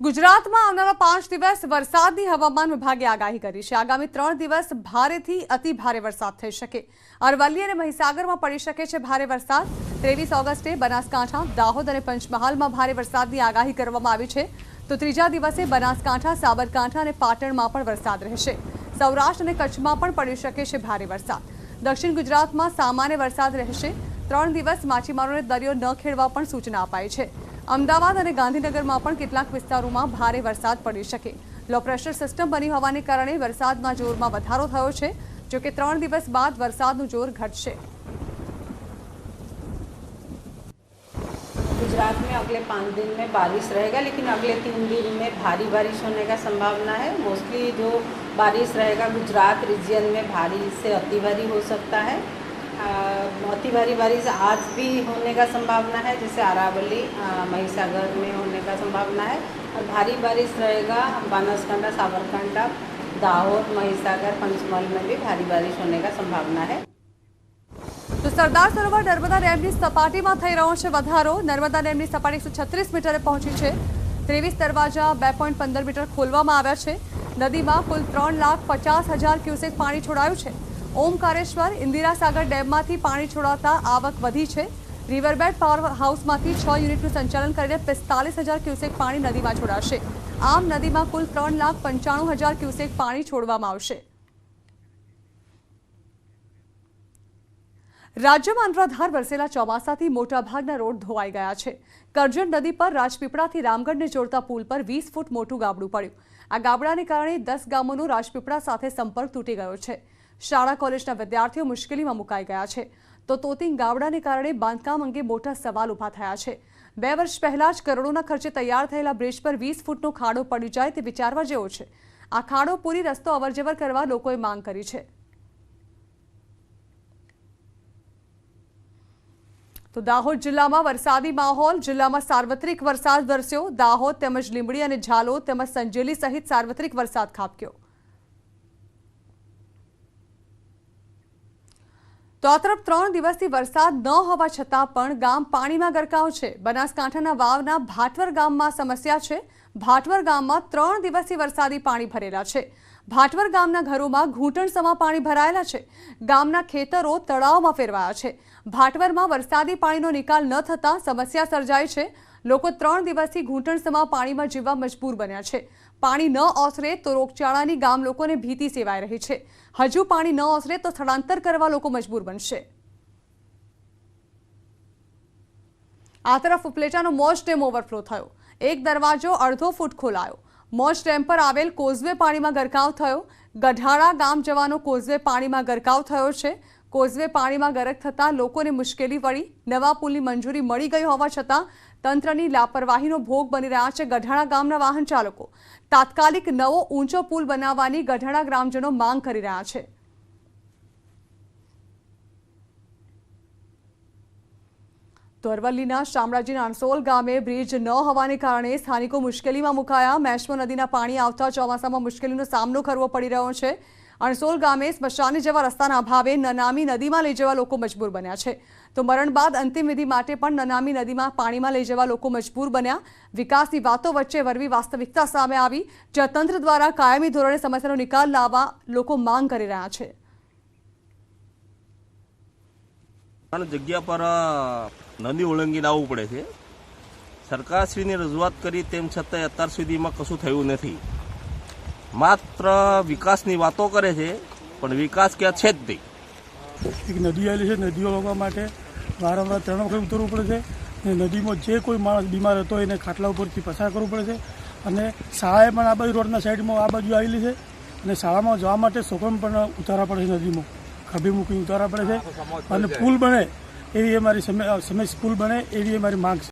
ગુજરાતમાં આવનારા 5 દિવસ વરસાદની હવામાન વિભાગે આગાહી કરી છે। આગામી 3 દિવસ ભારેથી અતિ ભારે વરસાદ થઈ શકે। અરવલ્લી અને મહીસાગરમાં પડી શકે છે ભારે વરસાદ। 23 ઓગસ્ટે બનાસકાંઠા, દાહોદ અને પંચમહાલમાં ભારે વરસાદની આગાહી કરવામાં આવી છે। તો ત્રીજા દિવસે બનાસકાંઠા, સાબરકાંઠા અને પાટણમાં પણ વરસાદ રહેશે। સૌરાષ્ટ્ર અને કચ્છમાં પણ પડી શકે છે ભારે વરસાદ। દક્ષિણ ગુજરાતમાં સામાન્ય વરસાદ રહેશે। 3 દિવસ માછીમારોને દરિયો ન ખેડવા પણ સૂચના અપાઈ છે। અમદાવાદ અને ગાંધીનગરમાં પણ કેટલાક વિસ્તારોમાં ભારે વરસાદ પડી શકે। લો પ્રેશર સિસ્ટમ બની હોવાને કારણે વરસાદના જોરમાં વધારો થયો છે। જો કે 3 દિવસ બાદ વરસાદનું જોર ઘટશે। गुजरात में अगले 5 दिन में बारिश रहेगा, लेकिन अगले 3 दिन में भारी बारिश होने का संभावना है। मोस्टली जो बारिश रहेगा गुजरात रीजन में भारी से अति भारी हो सकता है। अति भारी बारिश आज भी होने का संभावना है, जैसे अरावली, महीसागर में होने का संभावना है। और भारी बारिश रहेगा बनासकांठा, साबरकांठा, दाहोद, महीसागर, पंचमहल में भी भारी बारिश होने का संभावना है। तो सरदार सरोवर नर्मदा ડેમની સપાટીમાં થઈ રહ્યો છે વધારો। નર્મદા ડેમની સપાટી 136 મીટરે પહોંચી છે। 23 દરવાજા 2.15 મીટર ખોલવામાં આવ્યા છે। નદીમાં કુલ 3,50,000 ક્યુસેક પાણી છોડાયું છે। ઓમકારેશ્વર, ઇન્દિરા સાગર ડેમમાંથી પાણી છોડાતા આવક વધી છે। રિવરબેડ પાવર હાઉસમાંથી 6 યુનિટનું સંચાલન કરીને 45,000 ક્યુસેક પાણી નદીમાં છોડાશે। આમ નદીમાં કુલ 3,95,000 ક્યુસેક પાણી છોડવામાં આવશે। રાજ્યમાં અનરાધાર વરસેલા ચોમાસાથી મોટાભાગના રોડ ધોવાઈ ગયા છે। કરજણ નદી પર રાજપીપળાથી રામગઢને જોડતા પુલ પર 20 ફૂટ મોટું ગાબડું પડ્યું। આ ગાબડાને કારણે 10 ગામોનો રાજપીપળા સાથે સંપર્ક તૂટી ગયો છે। શાળા કોલેજના વિદ્યાર્થીઓ મુશ્કેલીમાં મુકાઈ ગયા છે। તો તોતિંગ ગાબડાને કારણે બાંધકામ અંગે મોટા સવાલ ઊભા થયા છે। 2 વર્ષ પહેલા જ કરોડોના ખર્ચે તૈયાર થયેલા બ્રિજ પર 20 ફૂટનો ખાડો પડી જાય તે વિચારવા જેવો છે। આ ખાડો પૂરી રસ્તો અવરજવર કરવા લોકોએ માંગ કરી છે। તો દાહોદ જિલ્લામાં વરસાદી માહોલ। જિલ્લામાં સાર્વત્રિક વરસાદ વરસ્યો। દાહોદ તેમજ લીંબડી અને ઝાલોદ તેમજ સંજેલી સહિત સાર્વત્રિક વરસાદ ખાબક્યો। તો આ તરફ 3 દિવસથી વરસાદ ન હોવા છતાં પણ ગામ પાણીમાં ગરકાવ છે। બનાસકાંઠાના વાવના ભાટવર ગામમાં સમસ્યા છે। ભાટવર ગામમાં 3 દિવસથી વરસાદી પાણી ભરેલા છે। ભાટવર ગામના ઘરોમાં ઘૂંટણસમા પાણી ભરાયેલા છે। ગામના ખેતરો તળાવમાં ફેરવાયા છે। ભાટવરમાં વરસાદી પાણીનો નિકાલ ન થતાં સમસ્યા સર્જાઈ છે। લોકો 3 દિવસથી ઘૂંટણસમા પાણીમાં જીવવા મજબૂર બન્યા છે। પાણી ન ઓસરે તો રોગચાળાની ગામ લોકોને ભીતિ સેવાઈ રહી છે। હજુ પાણી ન ઓસરે તો સ્થળાંતર કરવા લોકો મજબૂર બનશે। આ તરફ ઉપલેટાનો મોજ ડેમ ઓવરફ્લો થયો। એક દરવાજો અડધો ફૂટ ખોલાયો। મોજ ડેમ પર આવેલ કોઝવે પાણીમાં ગરકાવ થયો। ગઢાળા ગામ જવાનો કોઝવે પાણીમાં ગરકાવ થયો છે। કોઝવે પાણીમાં ગરક થતાં લોકોને મુશ્કેલી પડી। નવા પુલની મંજૂરી મળી ગઈ હોવા છતાં તંત્રની લાપરવાહીનો ભોગ બની રહ્યા છે ગઢાળા ગામના વાહન ચાલકો। તાત્કાલિક નવો ઊંચો પુલ બનાવવાની ગઢાળા ગ્રામજનો માંગ કરી રહ્યા છે। તો અરવલ્લીના શામળાજીના અણસોલ ગામે બ્રિજ ન હોવાને કારણે સ્થાનિકો મુશ્કેલીમાં મુકાયા। મેશ્વો નદીના પાણી આવતા ચોમાસામાં મુશ્કેલીનો સામનો કરવો પડી રહ્યો છે। અણસોલ ગામે સ્મશાને જવા રસ્તાના અભાવે નનામી નદીમાં લઈ જવા લોકો મજબૂર બન્યા છે। તો મરણ બાદ અંતિમ વિધિ માટે પણ નનામી નદીમાં પાણીમાં લઈ જવા લોકો મજબૂર બન્યા। વિકાસની વાતો વચ્ચે વરવી વાસ્તવિકતા સામે આવી, જ્યાં તંત્ર દ્વારા કાયમી ધોરણે સમસ્યાનો નિકાલ લાવવા લોકો માંગ કરી રહ્યા છે। જગ્યા પર નદી ઓળંગીને આવવું પડે છે। સરકારશ્રીની રજૂઆત કરી તેમ છતાં અત્યાર સુધીમાં કશું થયું નથી। માત્ર વિકાસની વાતો કરે છે, પણ વિકાસ ક્યાં છે જ નહીં। એક નદી આવેલી છે, નદીઓ હોવા માટે વારંવાર 3 વખત ઉતરવું પડે છે। અને નદીમાં જે કોઈ માણસ બીમાર હતો એને ખાટલા ઉપરથી પસાર કરવું પડે છે। અને શાળાએ પણ આ બાજુ રોડના સાઈડમાં આ બાજુ આવેલી છે, અને શાળામાં જવા માટે છોકરાને પણ ઉતારવા પડે છે। નદીમાં ખભે મૂકીને ઉતારવા પડે છે। અને પુલ બને એવી અમારી પુલ બને એવી અમારી માંગ છે।